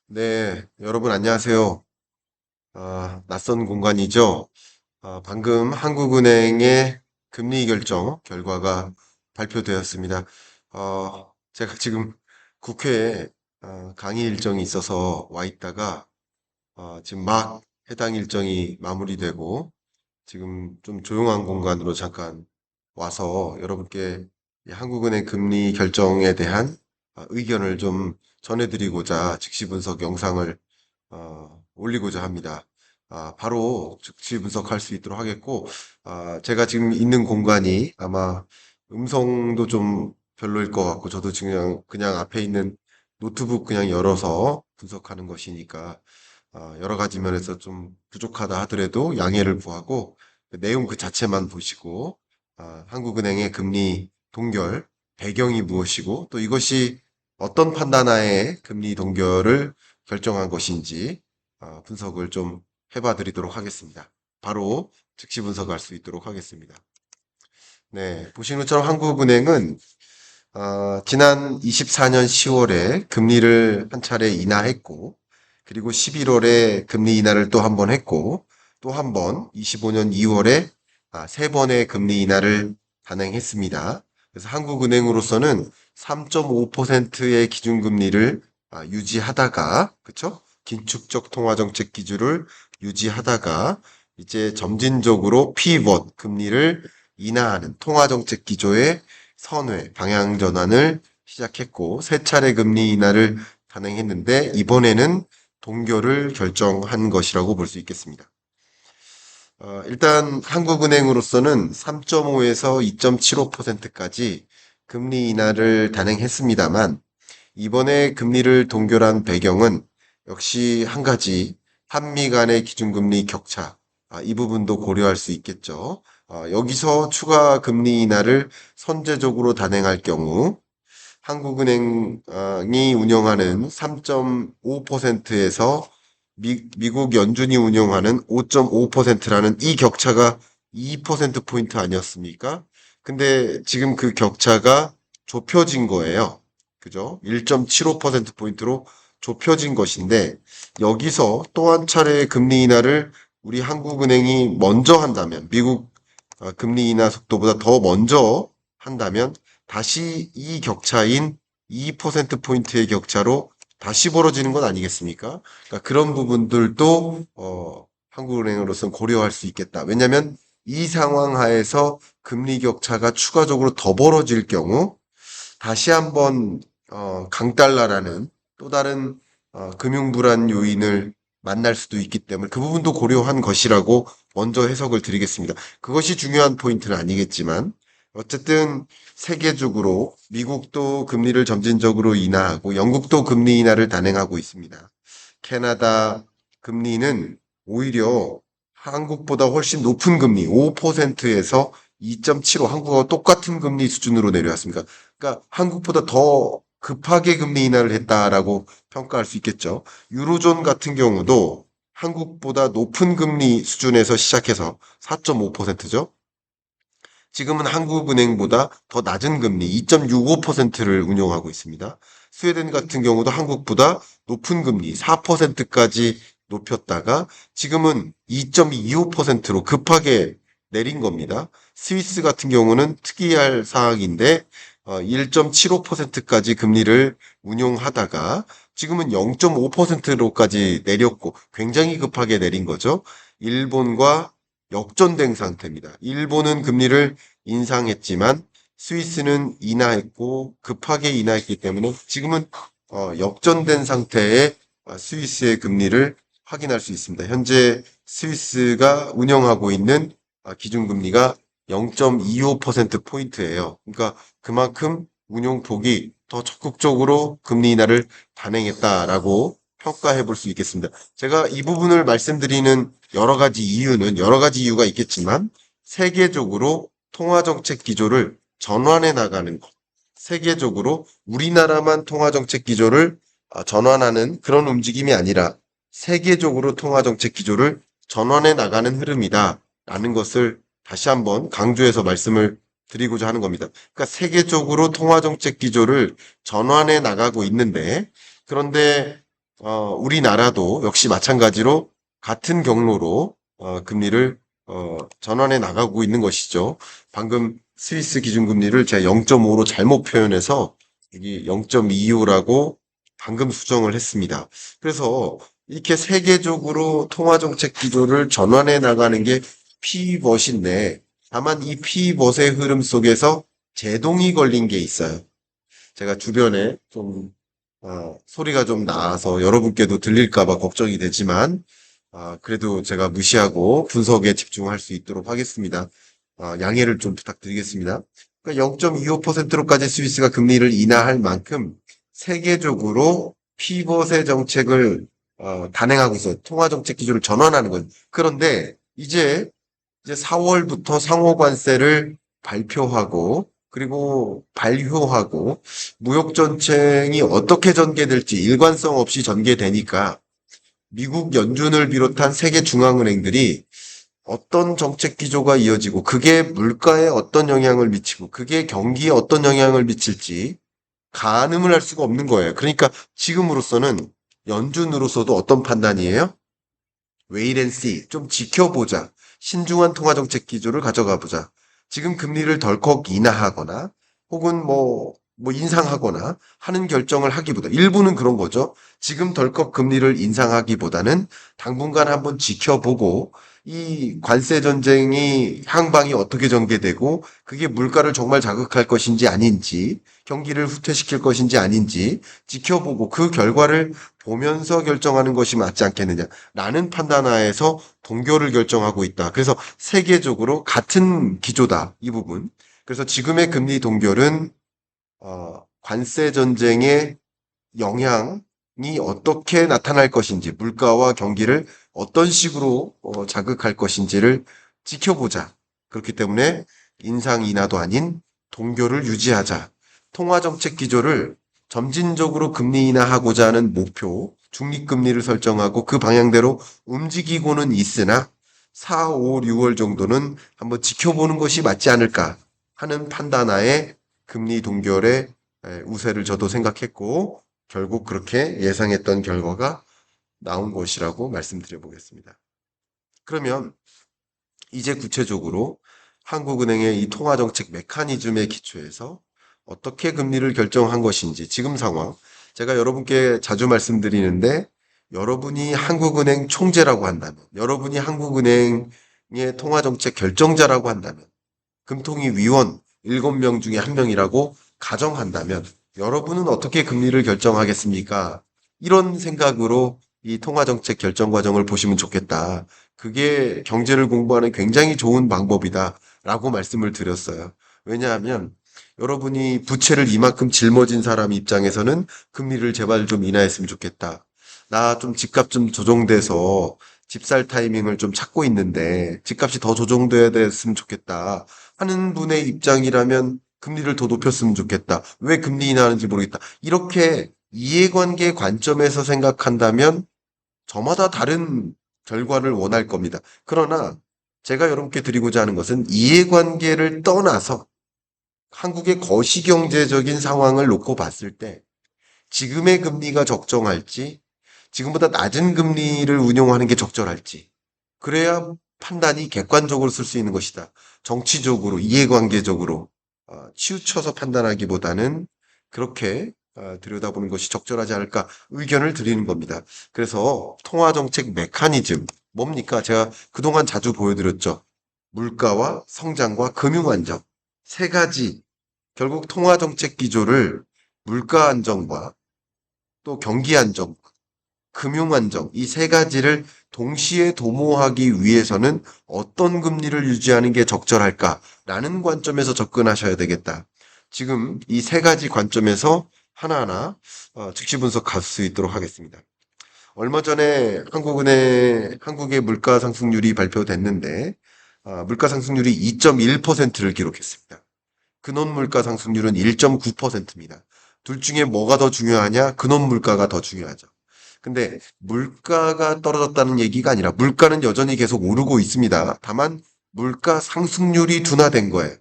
네, 여러분 안녕하세요. 낯선 공간이죠. 방금 한국은행의 금리 결정 결과가 발표되었습니다. 제가 지금 국회에 강의 일정이 있어서 와 있다가 지금 막 해당 일정이 마무리되고 지금 좀 조용한 공간으로 잠깐 와서 여러분께 이 한국은행 금리 결정에 대한 의견을 좀 전해드리고자 즉시 분석 영상을 올리고자 합니다. 바로 즉시 분석할 수 있도록 하겠고, 제가 지금 있는 공간이 아마 음성도 좀 별로일 것 같고, 저도 지금 그냥 앞에 있는 노트북 그냥 열어서 분석하는 것이니까, 여러 가지 면에서 좀 부족하다 하더라도 양해를 구하고, 그 내용 그 자체만 보시고, 한국은행의 금리 동결, 배경이 무엇이고, 또 이것이 어떤 판단하에 금리 동결을 결정한 것인지, 분석을 좀 해봐 드리도록 하겠습니다. 바로 즉시 분석할 수 있도록 하겠습니다. 네, 보시는 것처럼 한국은행은 지난 24년 10월에 금리를 한 차례 인하했고, 그리고 11월에 금리 인하를 또 한 번 했고, 또 한 번 25년 2월에 세 번의 금리 인하를 단행했습니다. 그래서 한국은행으로서는 3.5%의 기준금리를 유지하다가, 그쵸? 긴축적 통화정책 기조를 유지하다가, 이제 점진적으로 피벗 금리를 인하하는 통화정책 기조의 선회, 방향 전환을 시작했고, 세 차례 금리 인하를 단행했는데, 이번에는 동결을 결정한 것이라고 볼 수 있겠습니다. 일단 한국은행으로서는 3.5에서 2.75%까지 금리 인하를 단행했습니다만, 이번에 금리를 동결한 배경은 역시 한 가지 한미 간의 기준금리 격차, 이 부분도 고려할 수 있겠죠. 여기서 추가 금리 인하를 선제적으로 단행할 경우 한국은행이 운영하는 3.5%에서 미국 연준이 운영하는 5.5%라는 이 격차가 2%포인트 아니었습니까? 근데 지금 그 격차가 좁혀진 거예요. 그죠? 1.75%포인트로 좁혀진 것인데, 여기서 또 한 차례의 금리 인하를 우리 한국은행이 먼저 한다면, 미국 금리 인하 속도보다 더 먼저 한다면, 다시 이 격차인 2%포인트의 격차로 다시 벌어지는 건 아니겠습니까? 그러니까 그런 부분들도 한국은행으로서는 고려할 수 있겠다. 왜냐하면 이 상황 하에서 금리 격차가 추가적으로 더 벌어질 경우 다시 한번 강달러라는 또 다른 금융 불안 요인을 만날 수도 있기 때문에 그 부분도 고려한 것이라고 먼저 해석을 드리겠습니다. 그것이 중요한 포인트는 아니겠지만 어쨌든 세계적으로 미국도 금리를 점진적으로 인하하고 영국도 금리 인하를 단행하고 있습니다. 캐나다 금리는 오히려 한국보다 훨씬 높은 금리 5%에서 2.75 한국과 똑같은 금리 수준으로 내려왔습니다. 그러니까 한국보다 더 급하게 금리 인하를 했다라고 평가할 수 있겠죠. 유로존 같은 경우도 한국보다 높은 금리 수준에서 시작해서 4.5%죠. 지금은 한국은행보다 더 낮은 금리 2.65%를 운용하고 있습니다. 스웨덴 같은 경우도 한국보다 높은 금리 4%까지 높였다가 지금은 2.25%로 급하게 내린 겁니다. 스위스 같은 경우는 특이할 사항인데 1.75%까지 금리를 운용하다가 지금은 0.5%로까지 내렸고 굉장히 급하게 내린 거죠. 일본과 역전된 상태입니다. 일본은 금리를 인상했지만 스위스는 인하했고 급하게 인하했기 때문에 지금은 역전된 상태의 스위스의 금리를 확인할 수 있습니다. 현재 스위스가 운영하고 있는 기준금리가 0.25%포인트예요. 그러니까 그만큼 운용폭이 더 적극적으로 금리 인하를 단행했다라고 평가해 볼 수 있겠습니다. 제가 이 부분을 말씀드리는 여러 가지 이유가 있겠지만 세계적으로 통화정책 기조를 전환해 나가는 것. 세계적으로 우리나라만 통화정책 기조를 전환하는 그런 움직임이 아니라 세계적으로 통화정책 기조를 전환해 나가는 흐름이다. 라는 것을 다시 한번 강조해서 말씀을 드리고자 하는 겁니다. 그러니까 세계적으로 통화정책 기조를 전환해 나가고 있는데 그런데 우리나라도 역시 마찬가지로 같은 경로로 금리를 전환해 나가고 있는 것이죠. 방금 스위스 기준금리를 제가 0.5로 잘못 표현해서 여기 0.25라고 방금 수정을 했습니다. 그래서 이렇게 세계적으로 통화정책 기조를 전환해 나가는 게 피벗인데, 다만 이 피벗의 흐름 속에서 제동이 걸린 게 있어요. 제가 주변에 좀 소리가 좀 나서 여러분께도 들릴까 봐 걱정이 되지만, 그래도 제가 무시하고 분석에 집중할 수 있도록 하겠습니다. 양해를 좀 부탁드리겠습니다. 그러니까 0.25%로까지 스위스가 금리를 인하할 만큼 세계적으로 피벗의 정책을 단행하고서 통화정책 기조를 전환하는 거예요. 그런데 이제 4월부터 상호관세를 발표하고 그리고 발효하고 무역 전쟁이 어떻게 전개될지 일관성 없이 전개되니까 미국 연준을 비롯한 세계 중앙은행들이 어떤 정책 기조가 이어지고 그게 물가에 어떤 영향을 미치고 그게 경기에 어떤 영향을 미칠지 가늠을 할 수가 없는 거예요. 그러니까 지금으로서는 연준으로서도 어떤 판단이에요? wait and see. 좀 지켜보자. 신중한 통화정책 기조를 가져가 보자. 지금 금리를 덜컥 인하하거나 혹은 뭐 인상하거나 하는 결정을 하기보다 일부는 그런 거죠. 지금 덜컥 금리를 인상하기보다는 당분간 한번 지켜보고 이 관세 전쟁이 향방이 어떻게 전개되고 그게 물가를 정말 자극할 것인지 아닌지 경기를 후퇴시킬 것인지 아닌지 지켜보고 그 결과를 보면서 결정하는 것이 맞지 않겠느냐. 라는 판단하에서 동결을 결정하고 있다. 그래서 세계적으로 같은 기조다. 이 부분. 그래서 지금의 금리 동결은 관세 전쟁의 영향이 어떻게 나타날 것인지, 물가와 경기를 어떤 식으로 자극할 것인지를 지켜보자. 그렇기 때문에 인상 인하도 아닌 동결을 유지하자. 통화정책 기조를 점진적으로 금리 인하하고자 하는 목표, 중립금리를 설정하고 그 방향대로 움직이고는 있으나 4, 5, 6월 정도는 한번 지켜보는 것이 맞지 않을까 하는 판단하에 금리 동결에 우세를 저도 생각했고 결국 그렇게 예상했던 결과가 나온 것이라고 말씀드려 보겠습니다. 그러면 이제 구체적으로 한국은행의 이 통화정책 메커니즘에 기초해서 어떻게 금리를 결정한 것인지 지금 상황 제가 여러분께 자주 말씀드리는데 여러분이 한국은행 총재라고 한다면 여러분이 한국은행의 통화정책 결정자라고 한다면 금통위 위원 7명 중에 1명이라고 가정한다면 여러분은 어떻게 금리를 결정하겠습니까? 이런 생각으로 이 통화정책 결정 과정을 보시면 좋겠다. 그게 경제를 공부하는 굉장히 좋은 방법이다. 라고 말씀을 드렸어요. 왜냐하면 여러분이 부채를 이만큼 짊어진 사람 입장에서는 금리를 제발 좀 인하했으면 좋겠다. 나 좀 집값 좀 조정돼서 집 살 타이밍을 좀 찾고 있는데 집값이 더 조정돼야 됐으면 좋겠다. 하는 분의 입장이라면 금리를 더 높였으면 좋겠다. 왜 금리 인하하는지 모르겠다. 이렇게 이해관계 관점에서 생각한다면 저마다 다른 결과를 원할 겁니다. 그러나 제가 여러분께 드리고자 하는 것은 이해관계를 떠나서 한국의 거시경제적인 상황을 놓고 봤을 때 지금의 금리가 적정할지 지금보다 낮은 금리를 운용하는 게 적절할지 그래야 판단이 객관적으로 쓸 수 있는 것이다. 정치적으로 이해관계적으로 치우쳐서 판단하기보다는 그렇게 들여다보는 것이 적절하지 않을까 의견을 드리는 겁니다. 그래서 통화정책 메커니즘 뭡니까? 제가 그동안 자주 보여드렸죠. 물가와 성장과 금융안정 세 가지 결국 통화정책 기조를 물가 안정과 또 경기 안정, 금융 안정 이 세 가지를 동시에 도모하기 위해서는 어떤 금리를 유지하는 게 적절할까라는 관점에서 접근하셔야 되겠다. 지금 이 세 가지 관점에서 하나하나 즉시 분석할 수 있도록 하겠습니다. 얼마 전에 한국의 물가 상승률이 발표됐는데 물가 상승률이 2.1%를 기록했습니다. 근원 물가 상승률은 1.9%입니다. 둘 중에 뭐가 더 중요하냐? 근원 물가가 더 중요하죠. 근데 물가가 떨어졌다는 얘기가 아니라 물가는 여전히 계속 오르고 있습니다. 다만 물가 상승률이 둔화된 거예요.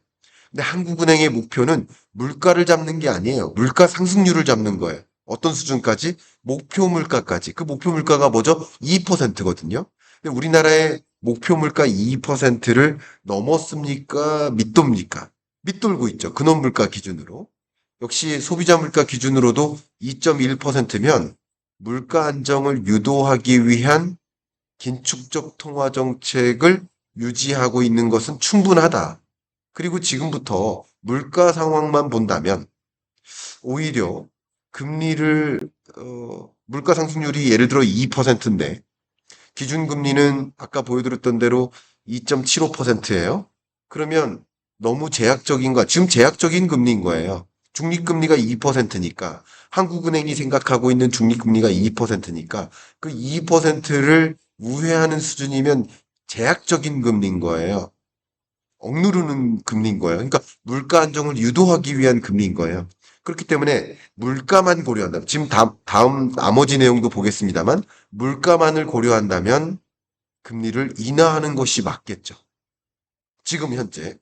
근데 한국은행의 목표는 물가를 잡는 게 아니에요. 물가 상승률을 잡는 거예요. 어떤 수준까지? 목표 물가까지. 그 목표 물가가 뭐죠? 2%거든요. 근데 우리나라의 목표 물가 2%를 넘었습니까? 밑돕니까? 밑돌고 있죠. 근원 물가 기준으로. 역시 소비자 물가 기준으로도 2.1%면 물가 안정을 유도하기 위한 긴축적 통화 정책을 유지하고 있는 것은 충분하다. 그리고 지금부터 물가 상황만 본다면 오히려 금리를 물가 상승률이 예를 들어 2%인데 기준금리는 아까 보여드렸던 대로 2.75%예요. 그러면 너무 제약적인 거, 지금 제약적인 금리인 거예요. 중립금리가 2%니까 한국은행이 생각하고 있는 중립금리가 2%니까 그 2%를 우회하는 수준이면 제약적인 금리인 거예요. 억누르는 금리인 거예요. 그러니까 물가 안정을 유도하기 위한 금리인 거예요. 그렇기 때문에 물가만 고려한다면, 지금 다음 나머지 내용도 보겠습니다만, 물가만을 고려한다면 금리를 인하하는 것이 맞겠죠. 지금 현재.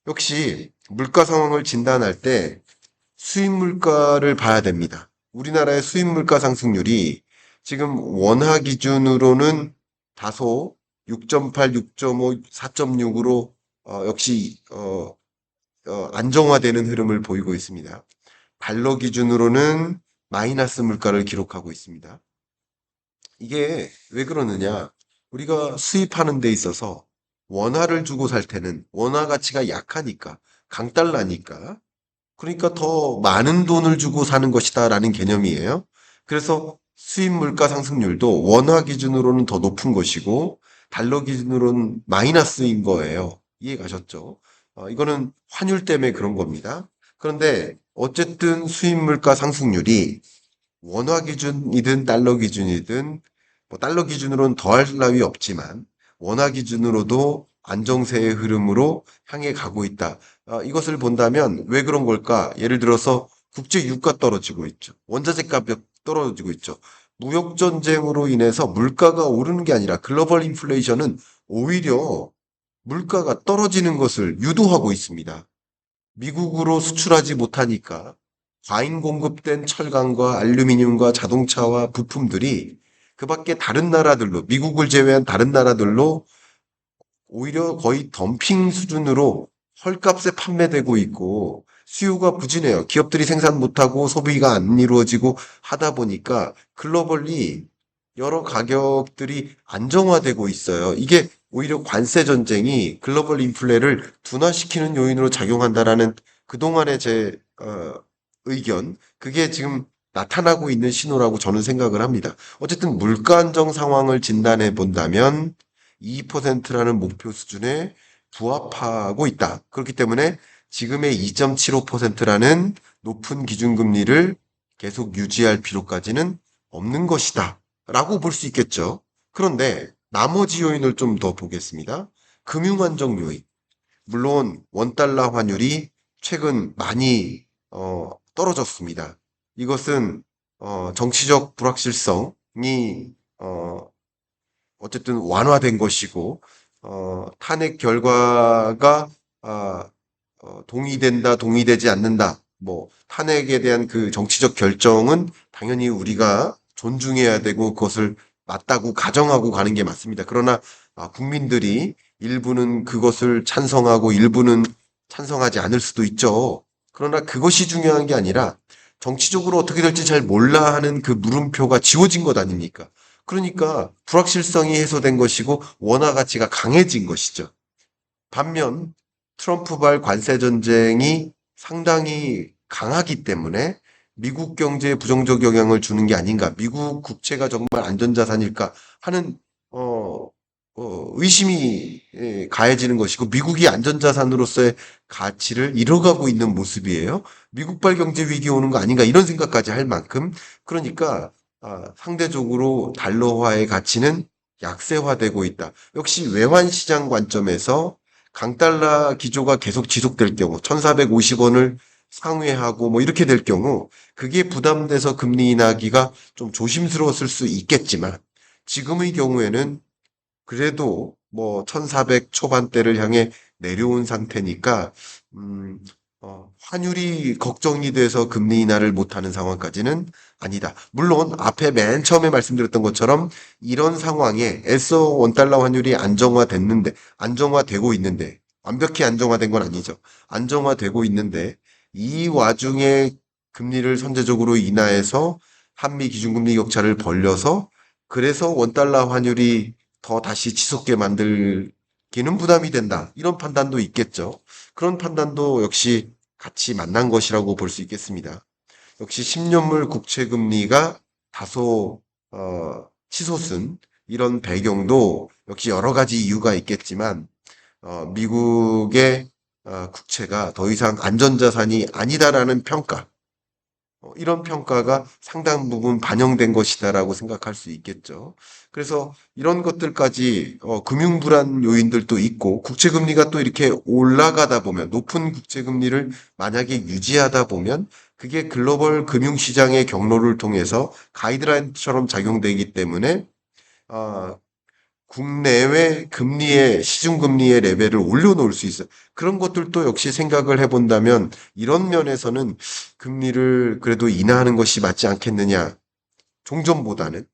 역시 물가 상황을 진단할 때 수입 물가를 봐야 됩니다. 우리나라의 수입 물가 상승률이 지금 원화 기준으로는 다소 6.8, 6.5, 4.6으로 역시 안정화되는 흐름을 보이고 있습니다. 달러 기준으로는 마이너스 물가를 기록하고 있습니다. 이게 왜 그러느냐? 우리가 수입하는 데 있어서 원화를 주고 살 때는 원화 가치가 약하니까, 강달러니까, 그러니까 더 많은 돈을 주고 사는 것이다라는 개념이에요. 그래서 수입 물가 상승률도 원화 기준으로는 더 높은 것이고 달러 기준으로는 마이너스인 거예요. 이해 가셨죠? 이거는 환율 때문에 그런 겁니다. 그런데 어쨌든 수입 물가 상승률이 원화 기준이든 달러 기준이든 뭐 달러 기준으로는 더할 나위 없지만 원화 기준으로도 안정세의 흐름으로 향해 가고 있다. 이것을 본다면 왜 그런 걸까? 예를 들어서 국제 유가 떨어지고 있죠. 원자재 값이 떨어지고 있죠. 무역 전쟁으로 인해서 물가가 오르는 게 아니라 글로벌 인플레이션은 오히려 물가가 떨어지는 것을 유도하고 있습니다. 미국으로 수출하지 못하니까 과잉 공급된 철강과 알루미늄과 자동차와 부품들이 그 밖에 다른 나라들로, 미국을 제외한 다른 나라들로 오히려 거의 덤핑 수준으로 헐값에 판매되고 있고 수요가 부진해요. 기업들이 생산 못하고 소비가 안 이루어지고 하다 보니까 글로벌리 여러 가격들이 안정화되고 있어요. 이게 오히려 관세 전쟁이 글로벌 인플레를 둔화시키는 요인으로 작용한다라는 그동안의 제 의견, 그게 지금 나타나고 있는 신호라고 저는 생각을 합니다. 어쨌든 물가 안정 상황을 진단해 본다면 2%라는 목표 수준에 부합하고 있다. 그렇기 때문에 지금의 2.75%라는 높은 기준금리를 계속 유지할 필요까지는 없는 것이다. 라고 볼 수 있겠죠. 그런데 나머지 요인을 좀 더 보겠습니다. 금융안정 요인. 물론 원달러 환율이 최근 많이 떨어졌습니다. 이것은 정치적 불확실성이 어쨌든 완화된 것이고 탄핵 결과가 동의된다, 동의되지 않는다. 뭐 탄핵에 대한 그 정치적 결정은 당연히 우리가 존중해야 되고 그것을 맞다고 가정하고 가는 게 맞습니다. 그러나 국민들이 일부는 그것을 찬성하고 일부는 찬성하지 않을 수도 있죠. 그러나 그것이 중요한 게 아니라 정치적으로 어떻게 될지 잘 몰라 하는 그 물음표가 지워진 것 아닙니까? 그러니까 불확실성이 해소된 것이고 원화 가치가 강해진 것이죠. 반면 트럼프발 관세 전쟁이 상당히 강하기 때문에 미국 경제에 부정적 영향을 주는 게 아닌가, 미국 국채가 정말 안전자산일까 하는 의심이 가해지는 것이고 미국이 안전자산으로서의 가치를 잃어가고 있는 모습이에요. 미국발 경제 위기 오는 거 아닌가 이런 생각까지 할 만큼 그러니까 상대적으로 달러화의 가치는 약세화되고 있다. 역시 외환시장 관점에서 강달러 기조가 계속 지속될 경우 1450원을 상회하고 뭐 이렇게 될 경우 그게 부담돼서 금리 인하기가 좀 조심스러웠을 수 있겠지만 지금의 경우에는 그래도 뭐 1400 초반대를 향해 내려온 상태니까 환율이 걱정이 돼서 금리 인하를 못하는 상황까지는 아니다. 물론 앞에 맨 처음에 말씀드렸던 것처럼 이런 상황에 애써 원달러 환율이 안정화되고 있는데 완벽히 안정화된 건 아니죠. 안정화되고 있는데 이 와중에 금리를 선제적으로 인하해서 한미 기준금리 격차를 벌려서 그래서 원달러 환율이 더 다시 치솟게 만들기는 부담이 된다. 이런 판단도 있겠죠. 그런 판단도 역시 같이 만난 것이라고 볼 수 있겠습니다. 역시 10년물 국채 금리가 다소 치솟은 이런 배경도 역시 여러 가지 이유가 있겠지만 미국의 국채가 더 이상 안전자산이 아니다라는 평가, 이런 평가가 상당 부분 반영된 것이다라고 생각할 수 있겠죠. 그래서 이런 것들까지 금융 불안 요인들도 있고 국채금리가 또 이렇게 올라가다 보면 높은 국채금리를 만약에 유지하다 보면 그게 글로벌 금융시장의 경로를 통해서 가이드라인처럼 작용되기 때문에 어, 국내외 시중금리의 레벨을 올려놓을 수 있어요. 그런 것들도 역시 생각을 해본다면 이런 면에서는 금리를 그래도 인하하는 것이 맞지 않겠느냐. 종전보다는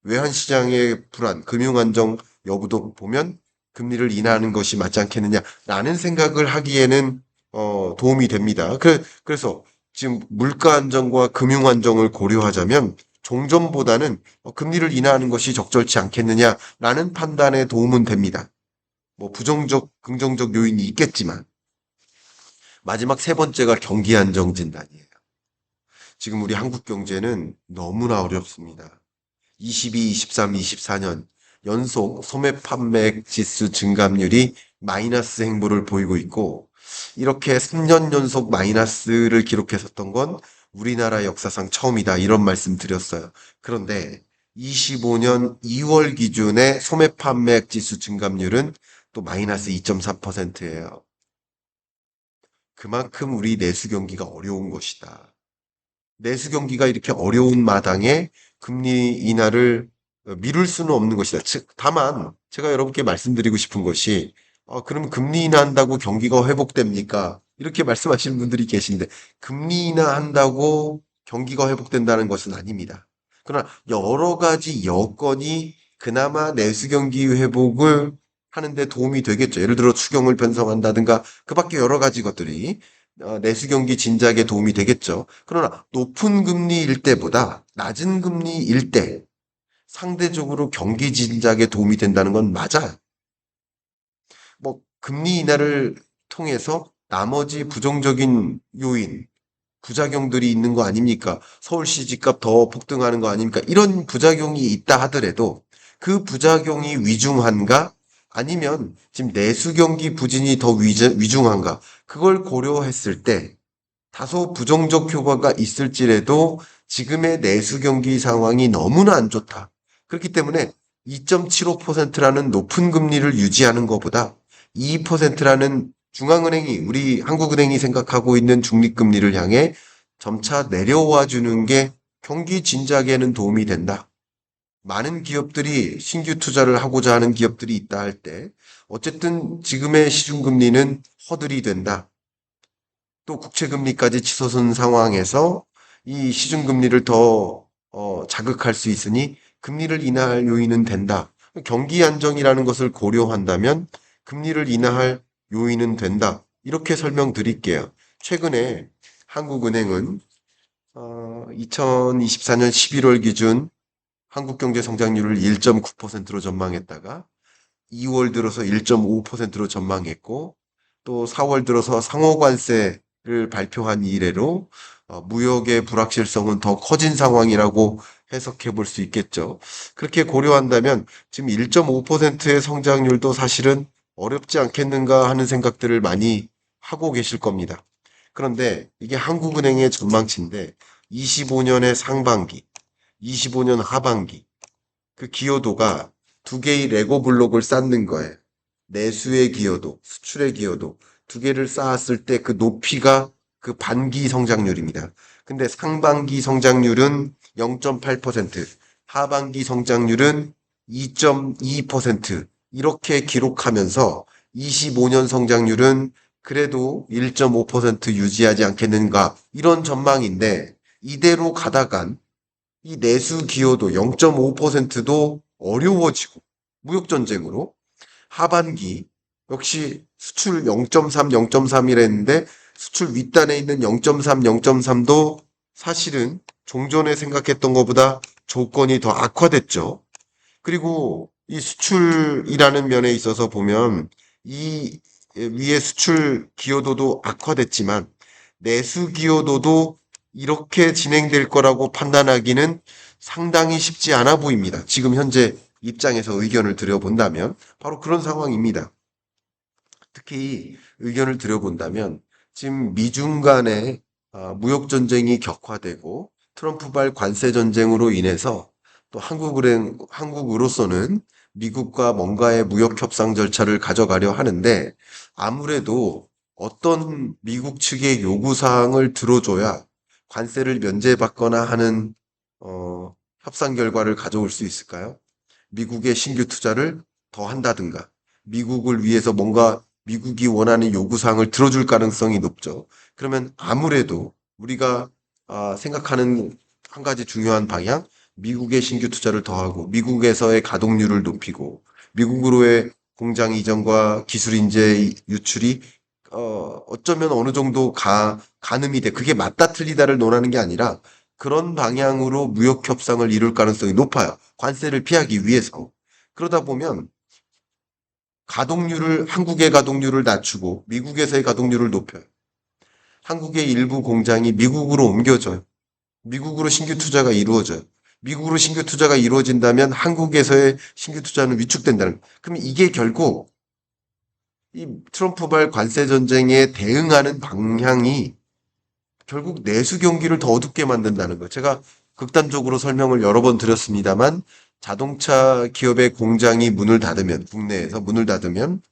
외환시장의 불안, 금융안정 여부도 보면 금리를 인하하는 것이 맞지 않겠느냐라는 생각을 하기에는 도움이 됩니다. 그래서 지금 물가 안정과 금융 안정을 고려하자면 종전보다는 금리를 인하하는 것이 적절치 않겠느냐라는 판단에 도움은 됩니다. 뭐 부정적, 긍정적 요인이 있겠지만 마지막 세 번째가 경기 안정 진단이에요. 지금 우리 한국 경제는 너무나 어렵습니다. 22, 23, 24년 연속 소매 판매액 지수 증감률이 마이너스 행보를 보이고 있고 이렇게 3년 연속 마이너스를 기록했었던 건 우리나라 역사상 처음이다 이런 말씀 드렸어요. 그런데 25년 2월 기준의 소매 판매액 지수 증감률은 또 마이너스 2.4%예요. 그만큼 우리 내수 경기가 어려운 것이다. 내수 경기가 이렇게 어려운 마당에 금리 인하를 미룰 수는 없는 것이다. 즉, 다만 제가 여러분께 말씀드리고 싶은 것이 그럼 금리 인하한다고 경기가 회복됩니까? 이렇게 말씀하시는 분들이 계신데 금리 인하한다고 경기가 회복된다는 것은 아닙니다. 그러나 여러 가지 여건이 그나마 내수 경기 회복을 하는데 도움이 되겠죠. 예를 들어 추경을 편성한다든가 그 밖에 여러 가지 것들이 내수 경기 진작에 도움이 되겠죠. 그러나 높은 금리일 때보다 낮은 금리일 때 상대적으로 경기 진작에 도움이 된다는 건 맞아요. 뭐 금리 인하를 통해서 나머지 부정적인 요인, 부작용들이 있는 거 아닙니까? 서울시 집값 더 폭등하는 거 아닙니까? 이런 부작용이 있다 하더라도 그 부작용이 위중한가? 아니면 지금 내수 경기 부진이 더 위중한가? 그걸 고려했을 때 다소 부정적 효과가 있을지라도 지금의 내수 경기 상황이 너무나 안 좋다. 그렇기 때문에 2.75%라는 높은 금리를 유지하는 것보다 2%라는 중앙은행이 우리 한국은행이 생각하고 있는 중립금리를 향해 점차 내려와 주는 게 경기 진작에는 도움이 된다. 많은 기업들이 신규 투자를 하고자 하는 기업들이 있다 할 때 어쨌든 지금의 시중금리는 허들이 된다. 또 국채금리까지 치솟은 상황에서 이 시중금리를 더 자극할 수 있으니 금리를 인하할 요인은 된다. 경기 안정이라는 것을 고려한다면 금리를 인하할 요인은 된다. 이렇게 설명드릴게요. 최근에 한국은행은 2024년 11월 기준 한국경제 성장률을 1.9%로 전망했다가 2월 들어서 1.5%로 전망했고 또 4월 들어서 상호관세를 발표한 이래로 무역의 불확실성은 더 커진 상황이라고 해석해 볼 수 있겠죠. 그렇게 고려한다면 지금 1.5%의 성장률도 사실은 어렵지 않겠는가 하는 생각들을 많이 하고 계실 겁니다. 그런데 이게 한국은행의 전망치인데 25년의 상반기, 25년 하반기 그 기여도가 두 개의 레고 블록을 쌓는 거예요. 내수의 기여도, 수출의 기여도 두 개를 쌓았을 때 그 높이가 그 반기 성장률입니다. 근데 상반기 성장률은 0.8%, 하반기 성장률은 2.2% 이렇게 기록하면서 25년 성장률은 그래도 1.5% 유지하지 않겠는가 이런 전망인데 이대로 가다간 이 내수 기여도 0.5%도 어려워지고 무역 전쟁으로 하반기 역시 수출 0.3, 0.3이랬는데 수출 윗단에 있는 0.3, 0.3도 사실은 종전에 생각했던 것보다 조건이 더 악화됐죠. 그리고 이 수출이라는 면에 있어서 보면 이 위에 수출 기여도도 악화됐지만 내수 기여도도 이렇게 진행될 거라고 판단하기는 상당히 쉽지 않아 보입니다. 지금 현재 입장에서 의견을 드려본다면 바로 그런 상황입니다. 특히 의견을 드려본다면 지금 미중 간의 무역 전쟁이 격화되고 트럼프발 관세 전쟁으로 인해서 또 한국으로서는 미국과 뭔가의 무역 협상 절차를 가져가려 하는데 아무래도 어떤 미국 측의 요구 사항을 들어줘야 관세를 면제받거나 하는 협상 결과를 가져올 수 있을까요? 미국의 신규 투자를 더 한다든가 미국을 위해서 뭔가 미국이 원하는 요구사항을 들어줄 가능성이 높죠. 그러면 아무래도 우리가 생각하는 한 가지 중요한 방향, 미국의 신규 투자를 더하고 미국에서의 가동률을 높이고 미국으로의 공장 이전과 기술 인재 유출이 어쩌면 어느 정도 가늠이 돼. 그게 맞다 틀리다를 논하는 게 아니라 그런 방향으로 무역 협상을 이룰 가능성이 높아요. 관세를 피하기 위해서. 그러다 보면 한국의 가동률을 낮추고 미국에서의 가동률을 높여요. 한국의 일부 공장이 미국으로 옮겨져요. 미국으로 신규 투자가 이루어져요. 미국으로 신규 투자가 이루어진다면 한국에서의 신규 투자는 위축된다는 거예요. 그럼 이게 결국 이 트럼프발 관세 전쟁에 대응하는 방향이 결국 내수 경기를 더 어둡게 만든다는 거예요. 제가 극단적으로 설명을 여러 번 드렸습니다만 자동차 기업의 공장이 문을 닫으면 국내에서 문을 닫으면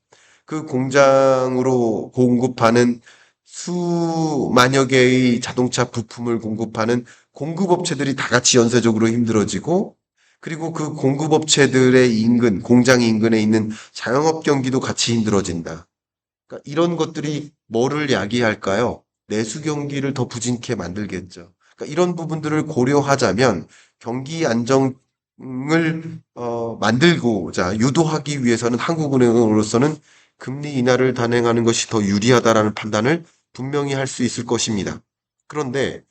그 공장으로 공급하는 수만여 개의 자동차 부품을 공급하는 공급업체들이 다 같이 연쇄적으로 힘들어지고 그리고 그 공급업체들의 인근, 공장 인근에 있는 자영업 경기도 같이 힘들어진다. 그러니까 이런 것들이 뭐를 야기할까요? 내수 경기를 더 부진케 만들겠죠. 그러니까 이런 부분들을 고려하자면 경기 안정을 만들고자 유도하기 위해서는 한국은행으로서는 금리 인하를 단행하는 것이 더 유리하다라는 판단을 분명히 할 수 있을 것입니다. 그런데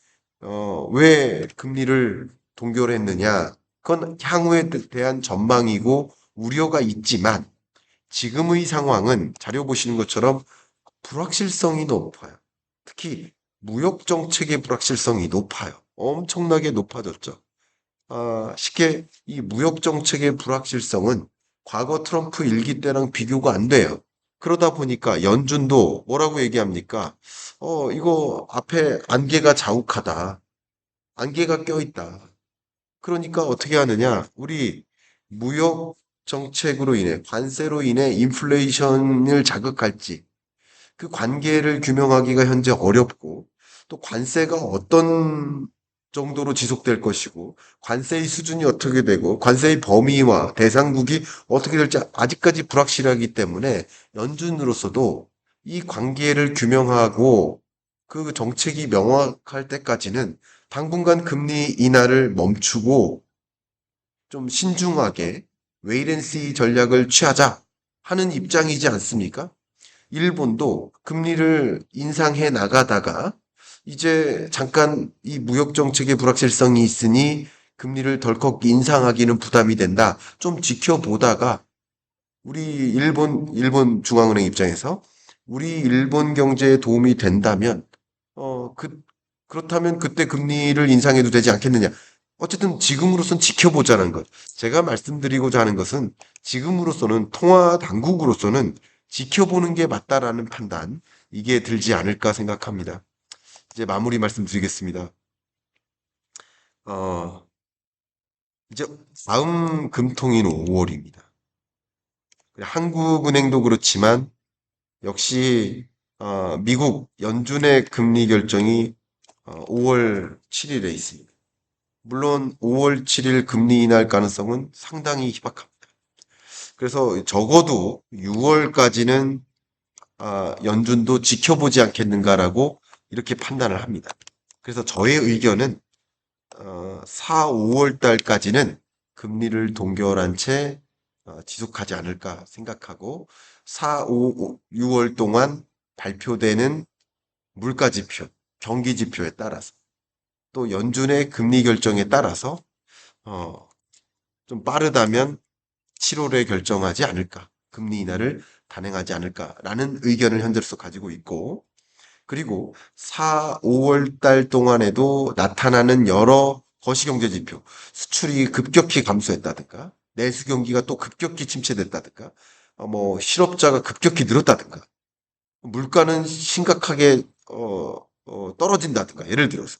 왜 금리를 동결했느냐? 그건 향후에 대한 전망이고 우려가 있지만 지금의 상황은 자료 보시는 것처럼 불확실성이 높아요. 특히 무역 정책의 불확실성이 높아요. 엄청나게 높아졌죠. 쉽게 이 무역 정책의 불확실성은 과거 트럼프 일기 때랑 비교가 안 돼요. 그러다 보니까 연준도 뭐라고 얘기합니까? 이거 앞에 안개가 자욱하다. 안개가 껴있다. 그러니까 어떻게 하느냐? 우리 무역 정책으로 인해, 관세로 인해 인플레이션을 자극할지, 그 관계를 규명하기가 현재 어렵고, 또 관세가 어떤 정도로 지속될 것이고, 관세의 수준이 어떻게 되고, 관세의 범위와 대상국이 어떻게 될지 아직까지 불확실하기 때문에 연준으로서도 이 관계를 규명하고 그 정책이 명확할 때까지는 당분간 금리 인하를 멈추고 좀 신중하게 웨이앤시 전략을 취하자 하는 입장이지 않습니까? 일본도 금리를 인상해 나가다가 이제 잠깐 이 무역 정책의 불확실성이 있으니 금리를 덜컥 인상하기는 부담이 된다. 좀 지켜보다가 우리 일본 중앙은행 입장에서 우리 일본 경제에 도움이 된다면 그렇다면 그때 금리를 인상해도 되지 않겠느냐. 어쨌든 지금으로선 지켜보자는 것. 제가 말씀드리고자 하는 것은 지금으로서는 통화 당국으로서는 지켜보는 게 맞다라는 판단, 이게 들지 않을까 생각합니다. 이제 마무리 말씀드리겠습니다. 어, 이제 다음 금통인 5월입니다. 한국은행도 그렇지만 역시 미국 연준의 금리 결정이 5월 7일에 있습니다. 물론 5월 7일 금리 인하할 가능성은 상당히 희박합니다. 그래서 적어도 6월까지는 연준도 지켜보지 않겠는가라고 이렇게 판단을 합니다. 그래서 저의 의견은 4, 5월 달까지는 금리를 동결한 채 지속하지 않을까 생각하고 4, 5, 6월 동안 발표되는 물가 지표, 경기 지표에 따라서 또 연준의 금리 결정에 따라서 어, 좀 빠르다면 7월에 결정하지 않을까, 금리 인하를 단행하지 않을까라는 의견을 현재로서 가지고 있고, 그리고 4, 5월 달 동안에도 나타나는 여러 거시경제 지표, 수출이 급격히 감소했다든가, 내수 경기가 또 급격히 침체됐다든가, 실업자가 급격히 늘었다든가, 물가는 심각하게 떨어진다든가, 예를 들어서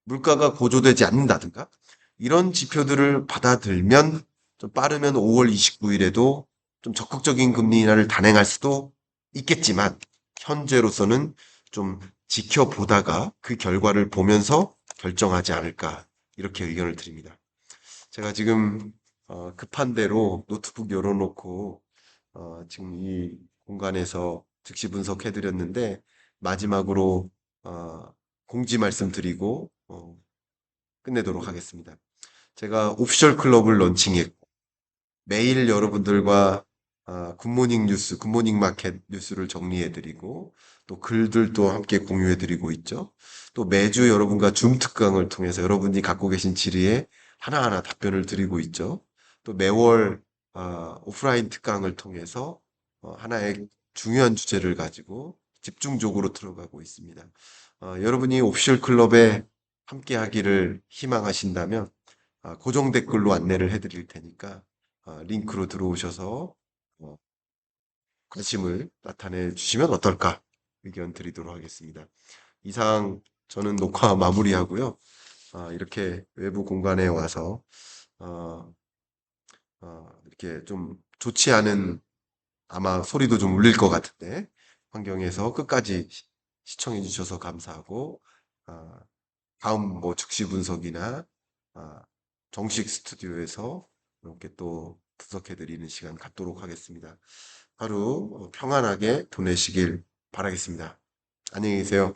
물가가 고조되지 않는다든가, 이런 지표들을 받아들면 좀 빠르면 5월 29일에도 좀 적극적인 금리 인하를 단행할 수도 있겠지만, 현재로서는 좀 지켜보다가 그 결과를 보면서 결정하지 않을까, 이렇게 의견을 드립니다. 제가 지금 급한 대로 노트북 열어놓고 지금 이 공간에서 즉시 분석해 드렸는데, 마지막으로 공지 말씀드리고 끝내도록 하겠습니다. 제가 오피셜 클럽을 런칭했고, 매일 여러분들과 굿모닝 뉴스, 굿모닝 마켓 뉴스를 정리해드리고, 또 글들도 함께 공유해드리고 있죠. 또 매주 여러분과 줌 특강을 통해서 여러분이 갖고 계신 질의에 하나하나 답변을 드리고 있죠. 또 매월 오프라인 특강을 통해서 하나의 중요한 주제를 가지고 집중적으로 들어가고 있습니다. 여러분이 오피셜 클럽에 함께 하기를 희망하신다면 고정 댓글로 안내를 해드릴 테니까 링크로 들어오셔서 어, 관심을 나타내 주시면 어떨까 의견 드리도록 하겠습니다. 이상 저는 녹화 마무리하고요. 이렇게 외부 공간에 와서 어, 이렇게 좀 좋지 않은 아마 소리도 좀 울릴 것 같은데 환경에서 끝까지 시청해 주셔서 감사하고 아, 다음 뭐 즉시 분석이나 아, 정식 스튜디오에서 이렇게 또 분석해 드리는 시간 갖도록 하겠습니다. 하루 평안하게 보내시길 바라겠습니다. 안녕히 계세요.